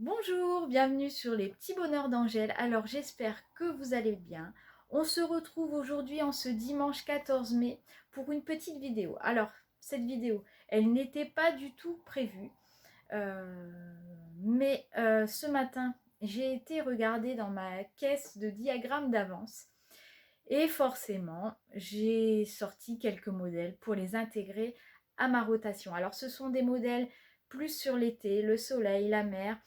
Bonjour, bienvenue sur les petits bonheurs d'Angèle. Alors j'espère que vous allez bien. On se retrouve aujourd'hui en ce dimanche 14 mai pour une petite vidéo. Alors cette vidéo, elle n'était pas du tout prévue. Mais ce matin, j'ai été regarder dans ma caisse de diagrammes d'avance. Et forcément, j'ai sorti quelques modèles pour les intégrer à ma rotation. Alors ce sont des modèles plus sur l'été, le soleil, la mer.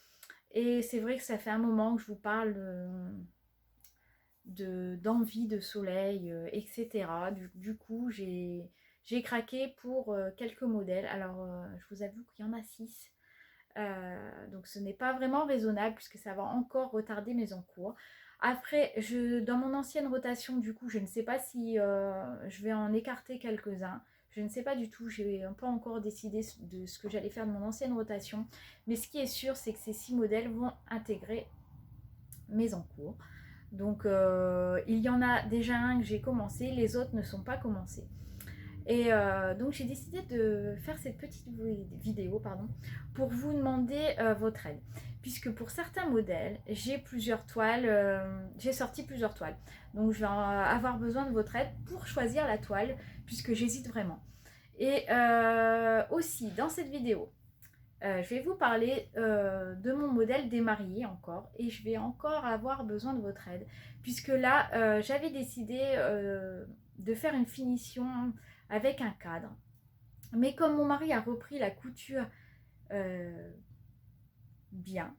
Et c'est vrai que ça fait un moment que je vous parle d'envie de soleil, etc. Du coup, j'ai craqué pour quelques modèles. Alors, je vous avoue qu'il y en a 6. Donc, ce n'est pas vraiment raisonnable puisque ça va encore retarder mes encours. Après, dans mon ancienne rotation, du coup, je ne sais pas si je vais en écarter quelques-uns. Je ne sais pas du tout, je n'ai pas encore décidé de ce que j'allais faire de mon ancienne rotation. Mais ce qui est sûr, c'est que ces 6 modèles vont intégrer mes encours. Donc il y en a déjà un que j'ai commencé, les autres ne sont pas commencés. Et donc j'ai décidé de faire cette petite vidéo pour vous demander votre aide. Puisque pour certains modèles, j'ai plusieurs toiles, j'ai sorti plusieurs toiles. Donc je vais avoir besoin de votre aide pour choisir la toile, puisque j'hésite vraiment. Et aussi, dans cette vidéo, je vais vous parler de mon modèle démarié encore et je vais encore avoir besoin de votre aide puisque là j'avais décidé de faire une finition avec un cadre, mais comme mon mari a repris la couture euh, bien,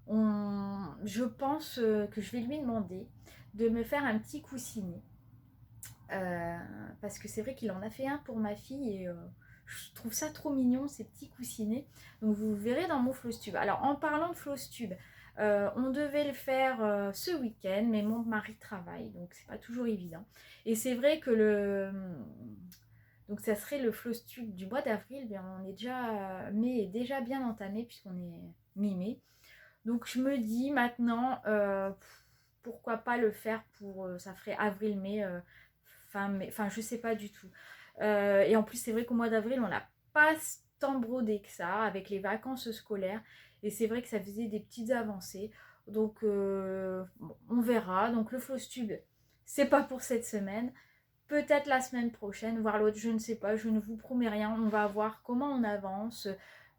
je pense que je vais lui demander de me faire un petit coussinet. Parce que c'est vrai qu'il en a fait un pour ma fille et je trouve ça trop mignon, ces petits coussinets. Donc vous verrez dans mon floss tube. Alors en parlant de floss tube, on devait le faire ce week-end, mais mon mari travaille, donc c'est pas toujours évident. Et c'est vrai que donc ça serait le floss tube du mois d'avril, bien on est déjà mai est déjà bien entamé puisqu'on est mi-mai. Donc je me dis maintenant pourquoi pas le faire pour ça ferait avril-mai enfin je sais pas du tout. Et en plus c'est vrai qu'au mois d'avril on n'a pas tant brodé que ça avec les vacances scolaires et c'est vrai que ça faisait des petites avancées. Donc bon, on verra. Donc le floss tube c'est pas pour cette semaine. Peut-être la semaine prochaine, voire l'autre, je ne sais pas, je ne vous promets rien. On va voir comment on avance,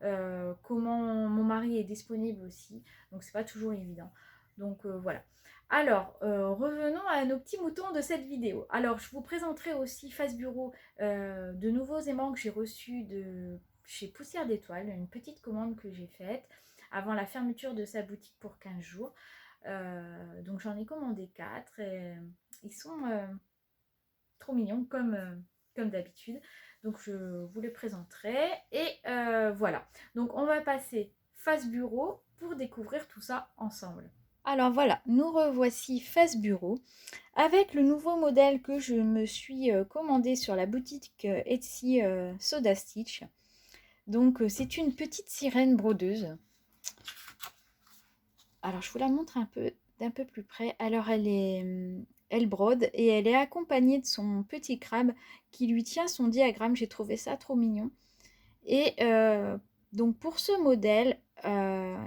comment mon mari est disponible aussi. Donc c'est pas toujours évident. Donc voilà. Alors, revenons à nos petits moutons de cette vidéo. Alors, je vous présenterai aussi Face Bureau de nouveaux aimants que j'ai reçus de chez Poussière d'Étoile, une petite commande que j'ai faite avant la fermeture de sa boutique pour 15 jours. Donc j'en ai commandé 4 et ils sont trop mignons comme d'habitude. Donc je vous les présenterai. Et voilà. Donc on va passer face bureau pour découvrir tout ça ensemble. Alors voilà, nous revoici face bureau avec le nouveau modèle que je me suis commandé sur la boutique Etsy Soda Stitch. Donc c'est une petite sirène brodeuse. Alors je vous la montre d'un peu plus près. Alors elle brode et elle est accompagnée de son petit crabe qui lui tient son diagramme. J'ai trouvé ça trop mignon. Et donc pour ce modèle,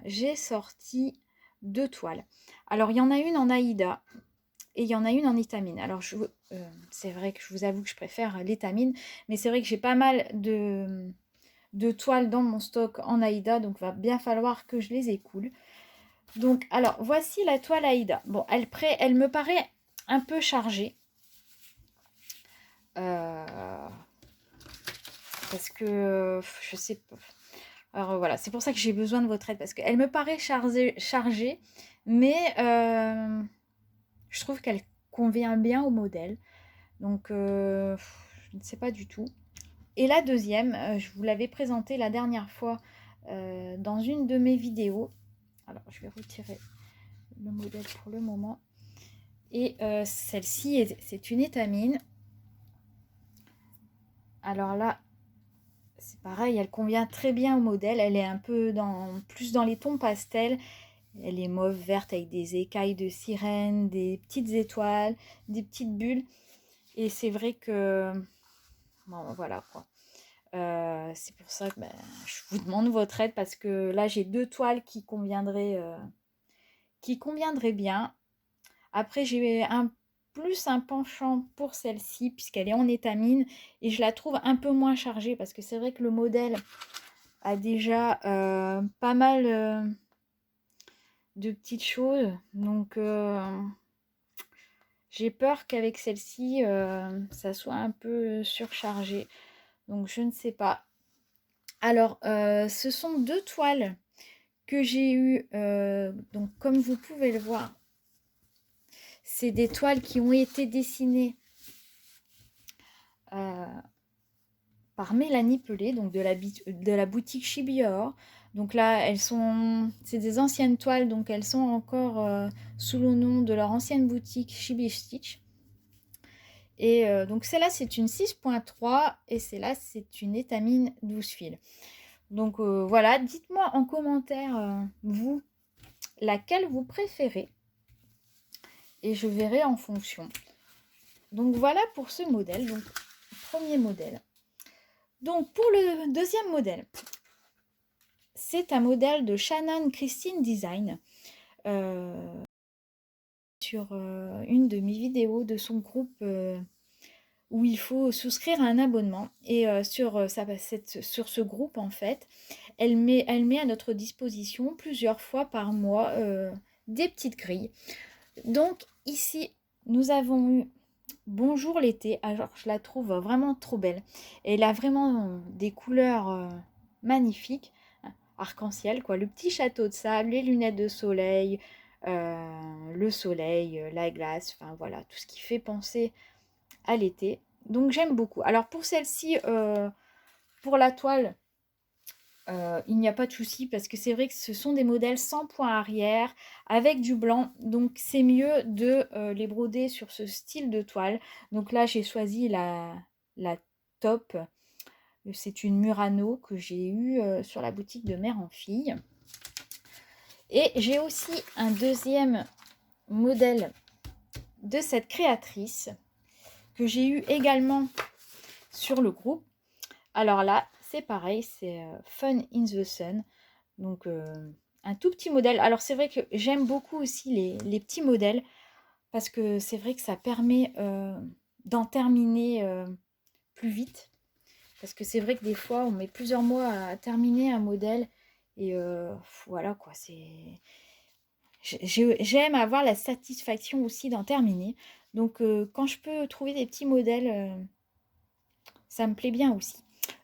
j'ai sorti 2 toiles. Alors il y en a une en Aïda et il y en a une en étamine. Alors c'est vrai que je vous avoue que je préfère l'étamine, mais c'est vrai que j'ai pas mal de toiles dans mon stock en Aïda, donc il va bien falloir que je les écoule. Donc, alors, voici la toile Aïda. Bon, elle me paraît un peu chargée. Parce que, je sais pas. Alors, voilà, c'est pour ça que j'ai besoin de votre aide. Parce qu'elle me paraît chargée mais je trouve qu'elle convient bien au modèle. Donc, je ne sais pas du tout. Et la deuxième, je vous l'avais présentée la dernière fois dans une de mes vidéos. Alors, je vais retirer le modèle pour le moment. Et celle-ci, c'est une étamine. Alors là, c'est pareil, elle convient très bien au modèle. Elle est un peu plus dans les tons pastels. Elle est mauve verte avec des écailles de sirène, des petites étoiles, des petites bulles. Et c'est vrai que... Bon, voilà quoi. C'est pour ça que je vous demande votre aide parce que là, j'ai 2 toiles qui conviendraient bien. Après, j'ai plus un penchant pour celle-ci puisqu'elle est en étamine et je la trouve un peu moins chargée parce que c'est vrai que le modèle a déjà pas mal de petites choses. Donc, j'ai peur qu'avec celle-ci, ça soit un peu surchargé. Donc, je ne sais pas. Alors, ce sont 2 toiles que j'ai eues. Donc, comme vous pouvez le voir, c'est des toiles qui ont été dessinées par Mélanie Pelé, donc de la boutique Chibior. Donc là, c'est des anciennes toiles, donc elles sont encore sous le nom de leur ancienne boutique Chibi Stitch. Et donc celle-là, c'est une 6.3 et celle-là, c'est une étamine 12 fils. Donc voilà, dites-moi en commentaire, vous, laquelle vous préférez. Et je verrai en fonction. Donc voilà pour ce modèle, donc premier modèle. Donc pour le deuxième modèle, c'est un modèle de Shannon Christine Design. Sur une de mes vidéos de son groupe où il faut souscrire à un abonnement. Et sur ce groupe, en fait, elle met à notre disposition plusieurs fois par mois des petites grilles. Donc ici, nous avons eu Bonjour l'été. Alors, je la trouve vraiment trop belle. Elle a vraiment des couleurs magnifiques. Arc-en-ciel, quoi. Le petit château de sable, les lunettes de soleil, le soleil, la glace, enfin voilà, tout ce qui fait penser à l'été. Donc j'aime beaucoup. Alors pour celle-ci, pour la toile, il n'y a pas de souci parce que c'est vrai que ce sont des modèles sans point arrière avec du blanc. Donc c'est mieux de les broder sur ce style de toile. Donc là j'ai choisi la top. C'est une Murano que j'ai eue sur la boutique de Mère en Fille. Et j'ai aussi un deuxième modèle de cette créatrice que j'ai eu également sur le groupe. Alors là, c'est pareil, c'est Fun in the Sun. Donc un tout petit modèle. Alors c'est vrai que j'aime beaucoup aussi les petits modèles parce que c'est vrai que ça permet d'en terminer plus vite. Parce que c'est vrai que des fois, on met plusieurs mois à terminer un modèle. Et voilà quoi, j'aime avoir la satisfaction aussi d'en terminer. Donc quand je peux trouver des petits modèles, ça me plaît bien aussi.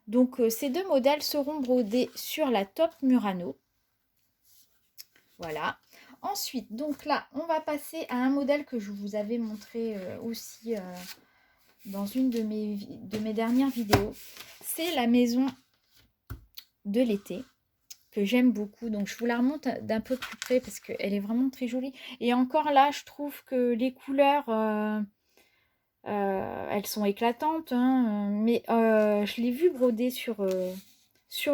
Donc ces 2 modèles seront brodés sur la top Murano. Voilà. Ensuite, donc là, on va passer à un modèle que je vous avais montré aussi dans une de mes dernières vidéos. C'est la maison de l'été que j'aime beaucoup. Donc, je vous la remonte d'un peu plus près parce qu'elle est vraiment très jolie. Et encore là, je trouve que les couleurs, elles sont éclatantes. Hein, mais je l'ai vu broder sur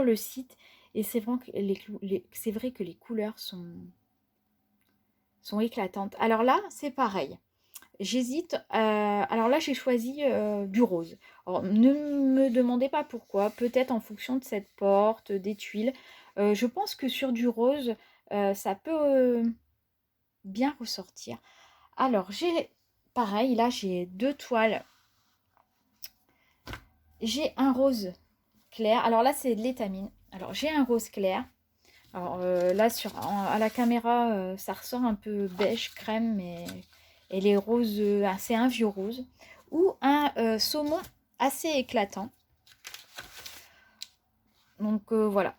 le site. Et c'est vrai que les couleurs sont éclatantes. Alors là, c'est pareil. J'hésite. Alors là, j'ai choisi du rose. Alors, ne me demandez pas pourquoi. Peut-être en fonction de cette porte, des tuiles. Je pense que sur du rose, ça peut bien ressortir. Alors, pareil, là, j'ai 2 toiles. J'ai un rose clair. Alors là, c'est de l'étamine. Alors, j'ai un rose clair. Alors là, à la caméra, ça ressort un peu beige, crème, mais elle est rose, c'est un vieux rose. Ou un saumon assez éclatant. Donc voilà.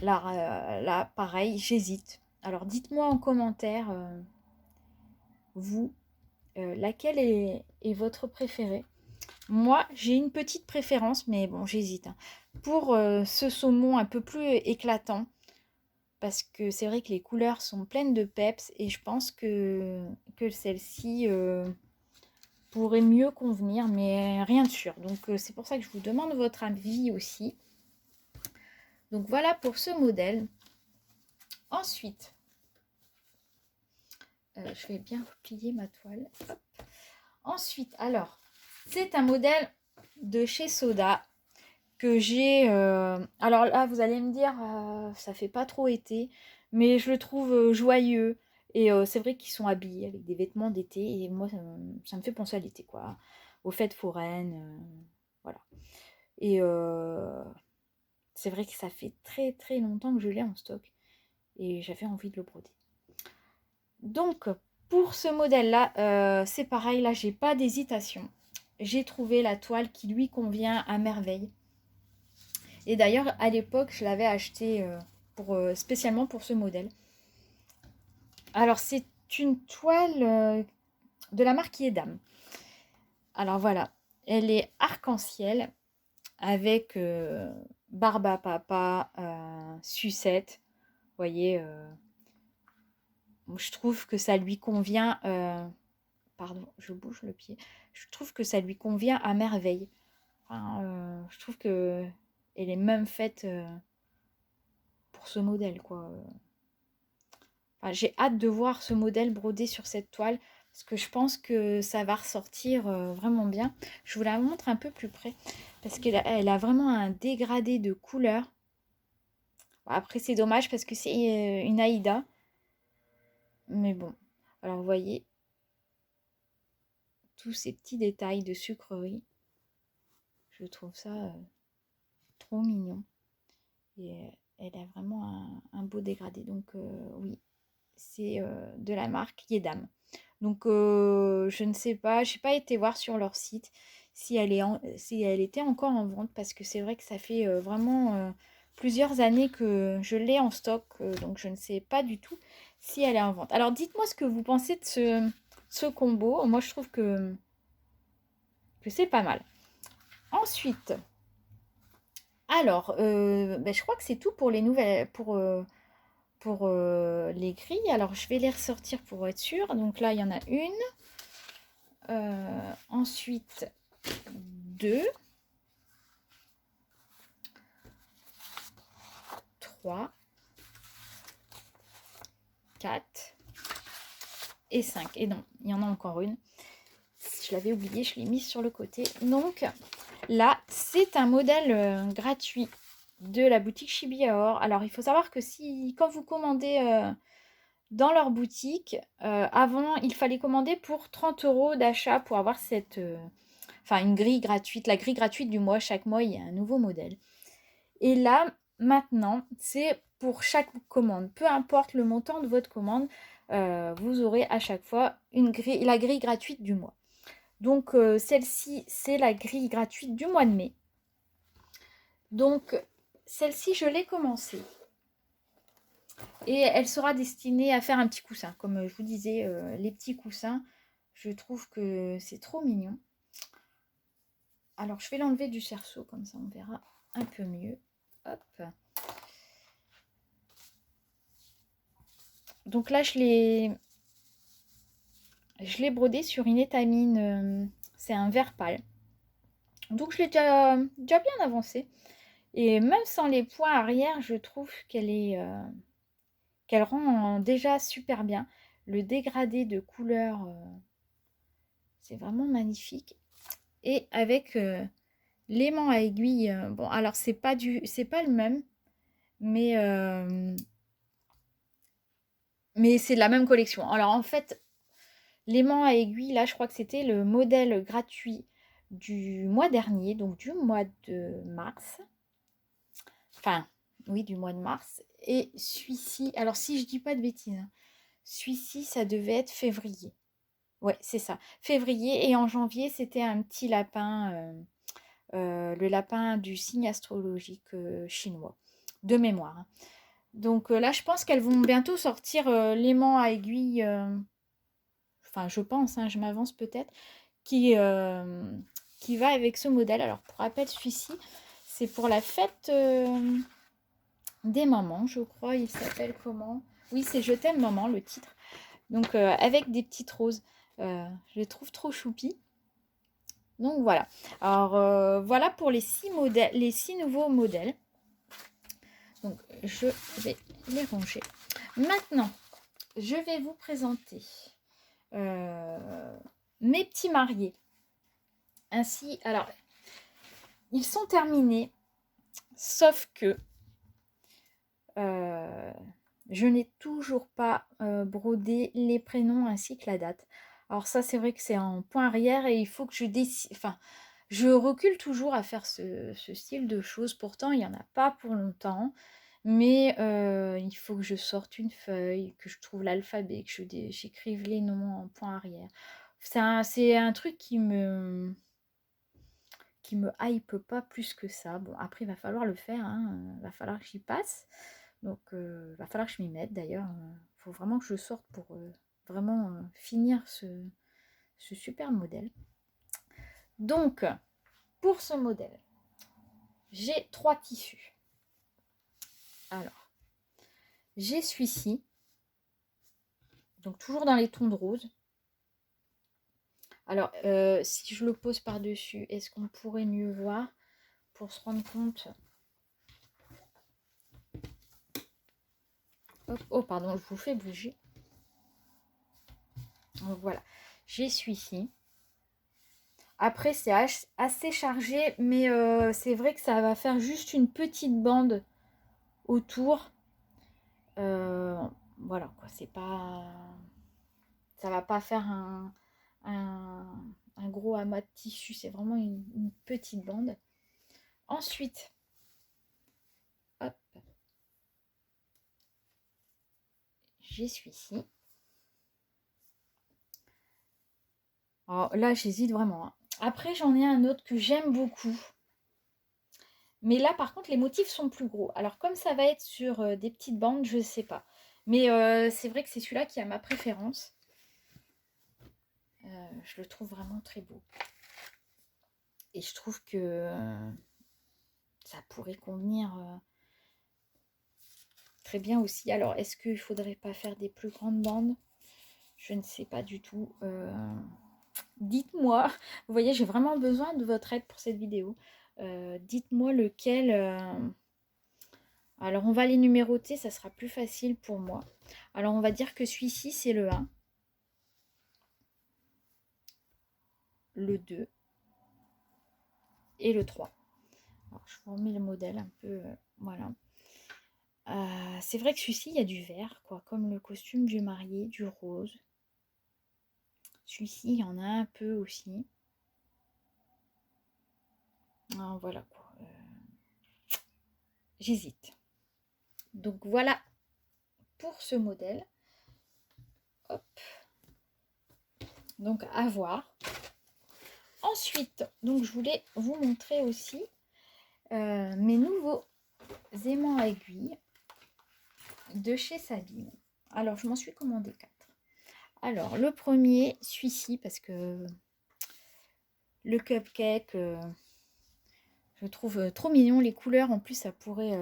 Là, pareil, j'hésite. Alors dites-moi en commentaire, vous, laquelle est votre préférée. Moi, j'ai une petite préférence, mais bon, j'hésite. Hein. Pour ce saumon un peu plus éclatant. Parce que c'est vrai que les couleurs sont pleines de peps et je pense que celle-ci pourrait mieux convenir, mais rien de sûr. Donc c'est pour ça que je vous demande votre avis aussi. Donc voilà pour ce modèle. Ensuite, je vais bien plier ma toile. Hop. Ensuite, alors, c'est un modèle de chez Soda que j'ai... alors là, vous allez me dire, ça fait pas trop été, mais je le trouve joyeux. Et c'est vrai qu'ils sont habillés avec des vêtements d'été. Et moi, ça me fait penser à l'été, quoi. Aux fêtes foraines. Voilà. Et c'est vrai que ça fait très très longtemps que je l'ai en stock. Et j'avais envie de le broder. Donc, pour ce modèle-là, c'est pareil. Là, j'ai pas d'hésitation. J'ai trouvé la toile qui lui convient à merveille. Et d'ailleurs, à l'époque, je l'avais acheté spécialement pour ce modèle. Alors, c'est une toile de la marque Yedam. Alors voilà, elle est arc-en-ciel avec barbe à papa, sucette. Vous voyez, je trouve que ça lui convient. Pardon, je bouge le pied. Je trouve que ça lui convient à merveille. Enfin, je trouve que elle est même faite pour ce modèle, quoi. Enfin, j'ai hâte de voir ce modèle brodé sur cette toile parce que je pense que ça va ressortir vraiment bien. Je vous la montre un peu plus près parce qu'elle a vraiment un dégradé de couleurs. Après, c'est dommage parce que c'est une Aïda. Mais bon, alors vous voyez tous ces petits détails de sucrerie. Je trouve ça trop mignon. Et elle a vraiment un beau dégradé. Donc oui, c'est de la marque Yedam. Donc je ne sais pas, je n'ai pas été voir sur leur site si si elle était encore en vente parce que c'est vrai que ça fait vraiment plusieurs années que je l'ai en stock, donc je ne sais pas du tout si elle est en vente. Alors dites-moi ce que vous pensez de ce combo. Moi je trouve que c'est pas mal. Ensuite, alors, ben, je crois que c'est tout pour les nouvelles, pour les grilles. Alors je vais les ressortir pour être sûre. Donc là il y en a une. Ensuite, 2, 3, 4 et 5. Et non, il y en a encore une. Je l'avais oublié, je l'ai mise sur le côté. Donc là, c'est un modèle gratuit de la boutique Chibi Aor. Alors, il faut savoir que quand vous commandez dans leur boutique, avant, il fallait commander pour 30 € d'achat pour avoir une grille gratuite. La grille gratuite du mois. Chaque mois, il y a un nouveau modèle. Et là, maintenant, c'est pour chaque commande. Peu importe le montant de votre commande, vous aurez à chaque fois la grille gratuite du mois. Donc, celle-ci, c'est la grille gratuite du mois de mai. Donc, celle-ci, je l'ai commencée. Et elle sera destinée à faire un petit coussin. Comme je vous disais, les petits coussins, je trouve que c'est trop mignon. Alors, je vais l'enlever du cerceau, comme ça on verra un peu mieux. Hop. Donc là, je l'ai brodé sur une étamine. C'est un vert pâle. Donc, je l'ai déjà bien avancé. Et même sans les points arrière, je trouve qu'elle rend déjà super bien. Le dégradé de couleur, c'est vraiment magnifique. Et avec l'aimant à aiguille, bon, alors c'est pas le même, mais c'est de la même collection. Alors en fait, l'aimant à aiguille, là, je crois que c'était le modèle gratuit du mois dernier, donc du mois de mars. Enfin, oui, du mois de mars. Et celui-ci, alors si je dis pas de bêtises, hein, celui-ci, ça devait être février. Ouais, c'est ça. Février. Et en janvier, c'était un petit lapin, le lapin du signe astrologique chinois, de mémoire, hein. Donc là, je pense qu'elles vont bientôt sortir l'aimant à aiguille. Enfin, je pense, hein, je m'avance peut-être, qui va avec ce modèle. Alors, pour rappel, celui-ci, c'est pour la fête des mamans, je crois. Il s'appelle comment? Oui, c'est Je t'aime maman, le titre. Donc, avec des petites roses. Je les trouve trop choupies. Donc, voilà. Alors, voilà pour les 6 modèles, les 6 nouveaux modèles. Donc, je vais les ranger. Maintenant, je vais vous présenter mes petits mariés. Ainsi, alors, ils sont terminés. Sauf que je n'ai toujours pas brodé les prénoms ainsi que la date. Alors ça, c'est vrai que c'est en point arrière et il faut que je décide... Enfin, je recule toujours à faire ce style de choses. Pourtant, il n'y en a pas pour longtemps. Mais il faut que je sorte une feuille, que je trouve l'alphabet, que j'écrive les noms en point arrière. C'est un truc qui me hype pas plus que ça. Bon, après, il va falloir le faire, hein. Il va falloir que j'y passe. Donc, il va falloir que je m'y mette. D'ailleurs, il faut vraiment que je sorte pour vraiment finir ce super modèle. Donc, pour ce modèle, j'ai 3 tissus. Alors, j'ai celui-ci. Donc, toujours dans les tons de rose. Alors, si je le pose par-dessus, est-ce qu'on pourrait mieux voir pour se rendre compte? Hop, oh, pardon, je vous fais bouger. Donc, voilà, j'ai celui-ci. Après, c'est assez chargé, mais c'est vrai que ça va faire juste une petite bande autour. Voilà, quoi, c'est pas... Ça va pas faire un gros amas de tissu, c'est vraiment une petite bande. Ensuite, hop, j'ai celui-ci. Alors là, j'hésite vraiment, hein. Après, j'en ai un autre que j'aime beaucoup. Mais là, par contre, les motifs sont plus gros. Alors, comme ça va être sur des petites bandes, je ne sais pas. Mais c'est vrai que c'est celui-là qui a ma préférence. Je le trouve vraiment très beau. Et je trouve que ça pourrait convenir très bien aussi. Alors, est-ce qu'il ne faudrait pas faire des plus grandes bandes? Je ne sais pas du tout. Dites-moi. Vous voyez, j'ai vraiment besoin de votre aide pour cette vidéo. Dites-moi lequel... Alors, on va les numéroter, ça sera plus facile pour moi. Alors, on va dire que celui-ci, c'est le 1. Le 2 et le 3. Alors, je vous remets le modèle un peu, voilà. C'est vrai que celui-ci, il y a du vert, quoi, comme le costume du marié, du rose. Celui-ci, il y en a un peu aussi. Voilà, quoi. J'hésite. Donc, voilà pour ce modèle. Hop. Donc, à voir. Ensuite, donc, je voulais vous montrer aussi mes nouveaux aimants à aiguille de chez Sabine. Alors, je m'en suis commandé 4. Alors, le premier, celui-ci, parce que le cupcake, je trouve trop mignon. Les couleurs, en plus, ça pourrait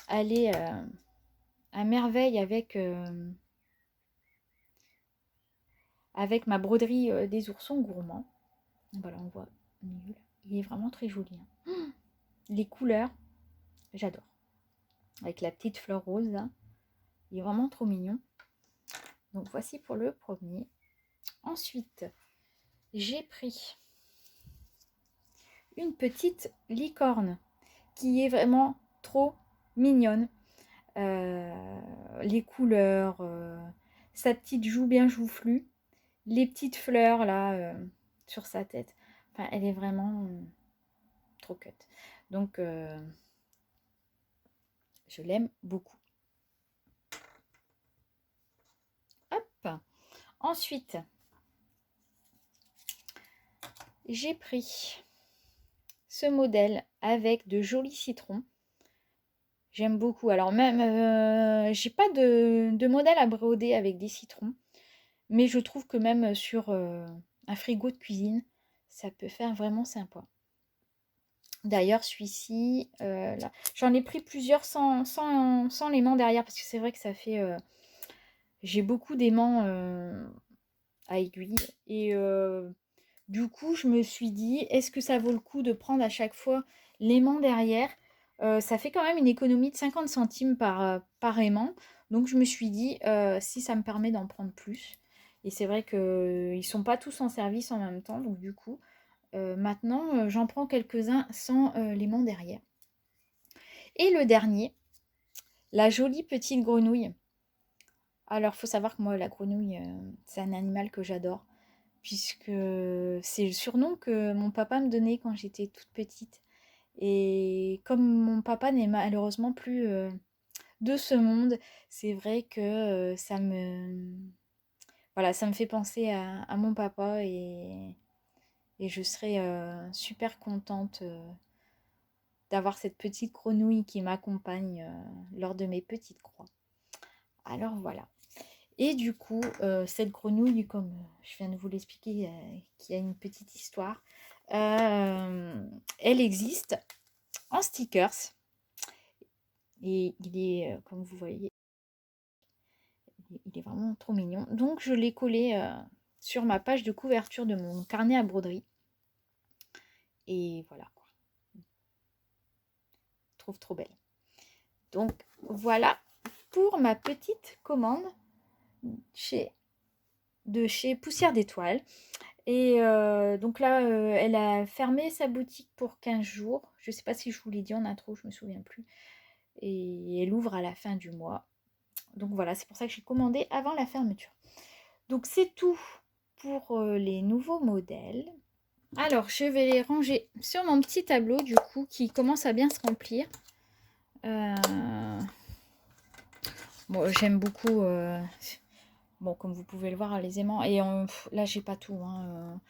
aller à merveille avec ma broderie des oursons gourmands. Voilà, on voit nul. Il est vraiment très joli, hein. Les couleurs, j'adore. Avec la petite fleur rose, là. Il est vraiment trop mignon. Donc, voici pour le premier. Ensuite, j'ai pris une petite licorne qui est vraiment trop mignonne. Les couleurs, sa petite joue bien joufflue, les petites fleurs là sur sa tête. Enfin, elle est vraiment trop cut. Donc, je l'aime beaucoup. Hop. Ensuite, j'ai pris ce modèle avec de jolis citrons. J'aime beaucoup. Alors même, j'ai pas de modèle à broder avec des citrons. Mais je trouve que même sur un frigo de cuisine, ça peut faire vraiment sympa. D'ailleurs, celui-ci, j'en ai pris plusieurs sans l'aimant derrière. Parce que c'est vrai que ça fait... j'ai beaucoup d'aimants à aiguille. Et du coup, je me suis dit, est-ce que ça vaut le coup de prendre à chaque fois l'aimant derrière? Ça fait quand même une économie de 50 centimes par aimant. Donc, je me suis dit, si ça me permet d'en prendre plus. Et c'est vrai qu'ils ne sont pas tous en service en même temps. Donc, du coup, maintenant, j'en prends quelques-uns sans l'aimant derrière. Et le dernier, la jolie petite grenouille. Alors, il faut savoir que moi, la grenouille, c'est un animal que j'adore, puisque c'est le surnom que mon papa me donnait quand j'étais toute petite. Et comme mon papa n'est malheureusement plus de ce monde, c'est vrai que voilà, ça me fait penser à mon papa et je serais super contente d'avoir cette petite grenouille qui m'accompagne lors de mes petites croix. Alors voilà. Et du coup, cette grenouille, comme je viens de vous l'expliquer, qui a une petite histoire, elle existe en stickers. Et il est, comme vous voyez, il est vraiment trop mignon. Donc je l'ai collé sur ma page de couverture de mon carnet à broderie. Et voilà quoi. Je trouve trop belle. Donc voilà pour ma petite commande de chez Poussière d'étoiles. Et donc là, elle a fermé sa boutique pour 15 jours. Je ne sais pas si je vous l'ai dit en intro, je ne me souviens plus. Et elle ouvre à la fin du mois. Donc voilà, c'est pour ça que j'ai commandé avant la fermeture. Donc c'est tout pour les nouveaux modèles. Alors, je vais les ranger sur mon petit tableau, du coup, qui commence à bien se remplir. Bon, j'aime beaucoup... bon, comme vous pouvez le voir, les aimants. Et là, j'ai pas tout. Hein,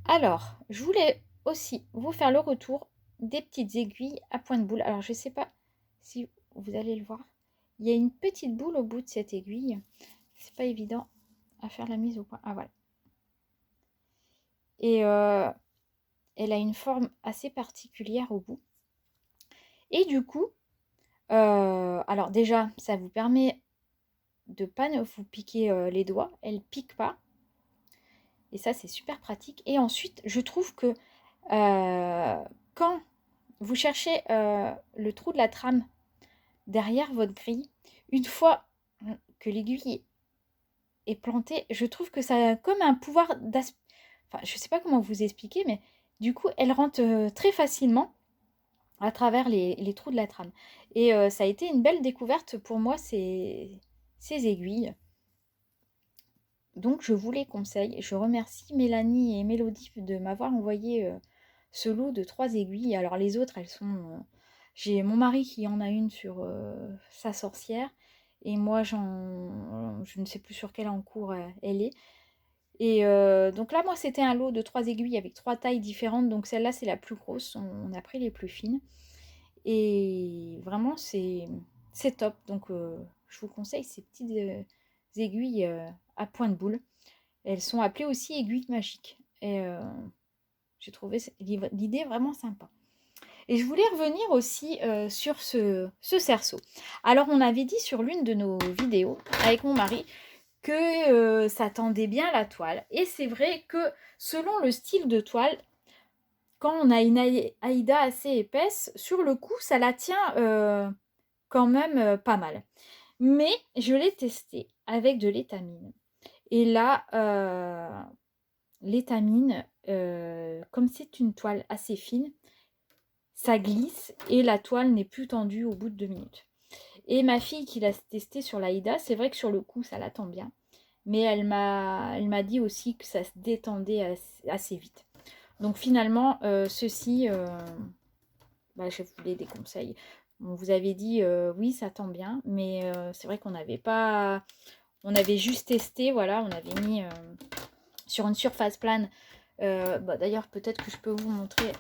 Alors, je voulais aussi vous faire le retour des petites aiguilles à point de boule. Alors, je ne sais pas si vous allez le voir. Il y a une petite boule au bout de cette aiguille. C'est pas évident à faire la mise au point. Ah, voilà. Et elle a une forme assez particulière au bout. Et du coup, alors déjà, ça vous permet de pas vous piquer les doigts. Elle pique pas. Et ça, c'est super pratique. Et ensuite, je trouve que quand vous cherchez le trou de la trame derrière votre grille, une fois que l'aiguille est plantée, je trouve que ça a comme un pouvoir enfin, je ne sais pas comment vous expliquer, mais du coup, elle rentre très facilement à travers les trous de la trame. Et ça a été une belle découverte pour moi, ces aiguilles. Donc, je vous les conseille. Je remercie Mélanie et Mélodie de m'avoir envoyé ce lot de 3 aiguilles. Alors, les autres, elles sont... j'ai mon mari qui en a une sur sa sorcière. Et moi, je ne sais plus sur quel en cours elle est. Et donc là, moi, c'était un lot de 3 aiguilles avec 3 tailles différentes. Donc, celle-là, c'est la plus grosse. On a pris les plus fines. Et vraiment, c'est top. Donc, je vous conseille ces petites aiguilles à point de boule. Elles sont appelées aussi aiguilles magiques. Et j'ai trouvé l'idée vraiment sympa. Et je voulais revenir aussi sur ce cerceau. Alors, on avait dit sur l'une de nos vidéos avec mon mari que ça tendait bien la toile. Et c'est vrai que selon le style de toile, quand on a une Aïda assez épaisse, sur le coup, ça la tient quand même pas mal. Mais je l'ai testé avec de l'étamine. Et là, l'étamine, comme c'est une toile assez fine, ça glisse et la toile n'est plus tendue au bout de 2 minutes. Et ma fille qui l'a testé sur l'Aïda, c'est vrai que sur le coup, ça la tend bien. Mais elle m'a dit aussi que ça se détendait assez vite. Donc finalement, ceci, bah, je vous les déconseille. On vous avait dit, oui, ça tend bien, mais c'est vrai qu'on n'avait pas... On avait juste testé, voilà, on avait mis sur une surface plane. Bah, d'ailleurs, peut-être que je peux vous montrer,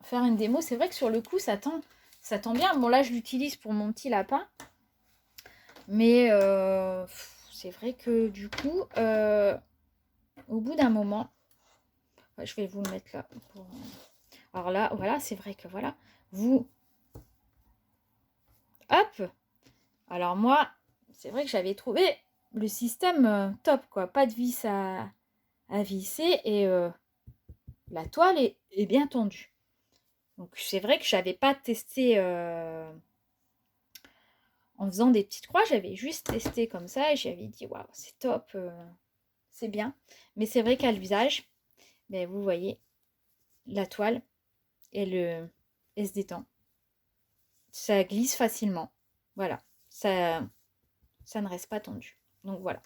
faire une démo. C'est vrai que sur le coup, ça tend bien. Bon, là, je l'utilise pour mon petit lapin. Mais c'est vrai que du coup, au bout d'un moment, je vais vous le mettre là. Alors là, voilà, c'est vrai que voilà, vous... Hop. Alors moi, c'est vrai que j'avais trouvé le système top, quoi. Pas de vis à visser et la toile est bien tendue. Donc c'est vrai que j'avais pas testé en faisant des petites croix, j'avais juste testé comme ça et j'avais dit waouh, c'est top, c'est bien. Mais c'est vrai qu'à l'usage, ben, vous voyez, la toile, elle se détend. Ça glisse facilement. Voilà, ça ne reste pas tendu. Donc voilà.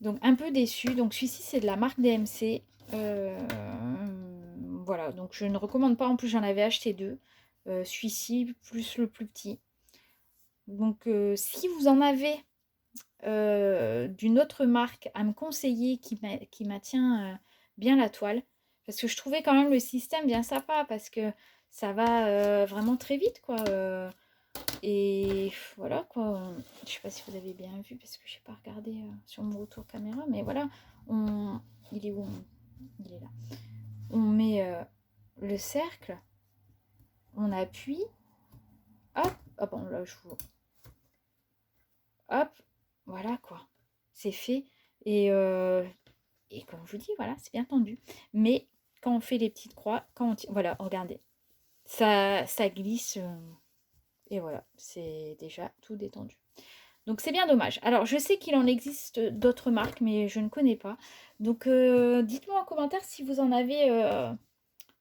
Donc un peu déçue. Donc celui-ci c'est de la marque DMC. Voilà, donc je ne recommande pas. En plus j'en avais acheté deux. Celui-ci plus le plus petit. Donc si vous en avez d'une autre marque à me conseiller qui maintient bien la toile, parce que je trouvais quand même le système bien sympa, parce que ça va vraiment très vite quoi. Et voilà quoi. Je sais pas si vous avez bien vu parce que j'ai pas regardé sur mon retour caméra, mais voilà. Il est où? Il est là. On met le cercle, on appuie, hop, ah bon là je vous, hop, voilà quoi. C'est fait et comme je vous dis, voilà, c'est bien tendu. Mais quand on fait les petites croix, voilà, regardez, ça glisse et voilà, c'est déjà tout détendu. Donc c'est bien dommage. Alors je sais qu'il en existe d'autres marques, mais je ne connais pas. Donc dites-moi en commentaire si vous en avez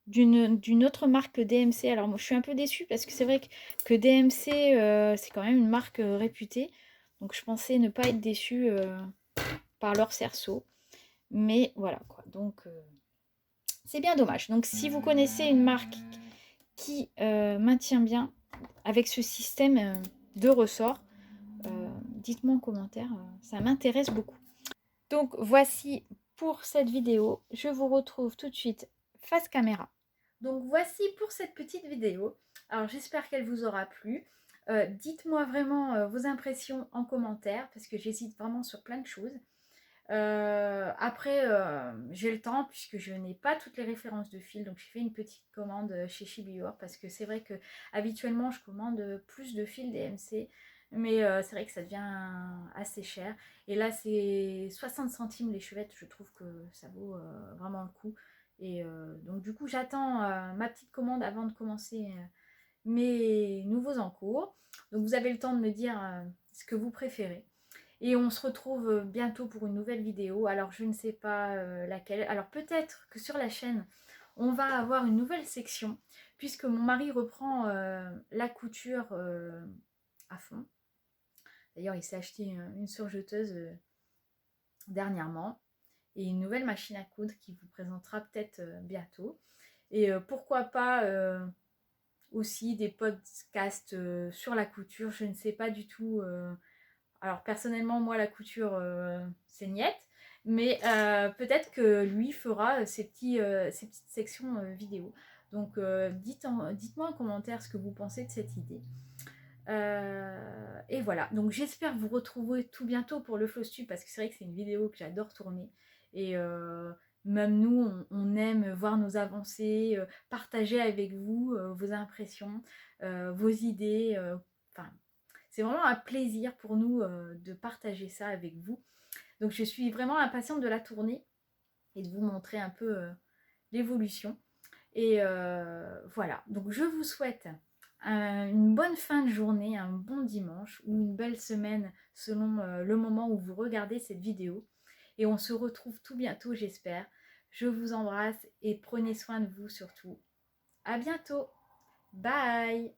d'une autre marque que DMC. Alors moi je suis un peu déçue parce que c'est vrai que DMC c'est quand même une marque réputée. Donc je pensais ne pas être déçue par leur cerceau. Mais voilà quoi. Donc c'est bien dommage. Donc si vous connaissez une marque qui maintient bien avec ce système de ressort, dites-moi en commentaire, ça m'intéresse beaucoup. Donc voici pour cette vidéo, je vous retrouve tout de suite face caméra. Donc voici pour cette petite vidéo. Alors j'espère qu'elle vous aura plu. Dites-moi vraiment vos impressions en commentaire parce que j'hésite vraiment sur plein de choses. Après, j'ai le temps puisque je n'ai pas toutes les références de fil, donc j'ai fait une petite commande chez Chibior parce que c'est vrai que habituellement je commande plus de fils DMC, mais c'est vrai que ça devient assez cher. Et là, c'est 60 centimes les chevettes, je trouve que ça vaut vraiment le coup. Et donc du coup, j'attends ma petite commande avant de commencer mes nouveaux encours. Donc vous avez le temps de me dire ce que vous préférez. Et on se retrouve bientôt pour une nouvelle vidéo. Alors je ne sais pas laquelle. Alors peut-être que sur la chaîne, on va avoir une nouvelle section. Puisque mon mari reprend la couture à fond. D'ailleurs, il s'est acheté une surjeteuse dernièrement. Et une nouvelle machine à coudre qui vous présentera peut-être bientôt. Et pourquoi pas aussi des podcasts sur la couture. Je ne sais pas du tout... alors personnellement, moi, la couture, c'est niette. Mais peut-être que lui fera ces petites sections vidéo. Donc dites-moi en commentaire ce que vous pensez de cette idée. Et voilà, donc j'espère vous retrouver tout bientôt pour le Flosstube parce que c'est vrai que c'est une vidéo que j'adore tourner. Et même nous, on aime voir nos avancées, partager avec vous vos impressions, vos idées. Enfin, c'est vraiment un plaisir pour nous de partager ça avec vous. Donc je suis vraiment impatiente de la tourner et de vous montrer un peu l'évolution. Et voilà, donc je vous souhaite une bonne fin de journée, un bon dimanche ou une belle semaine selon le moment où vous regardez cette vidéo. Et on se retrouve tout bientôt, j'espère. Je vous embrasse et prenez soin de vous surtout. À bientôt. Bye.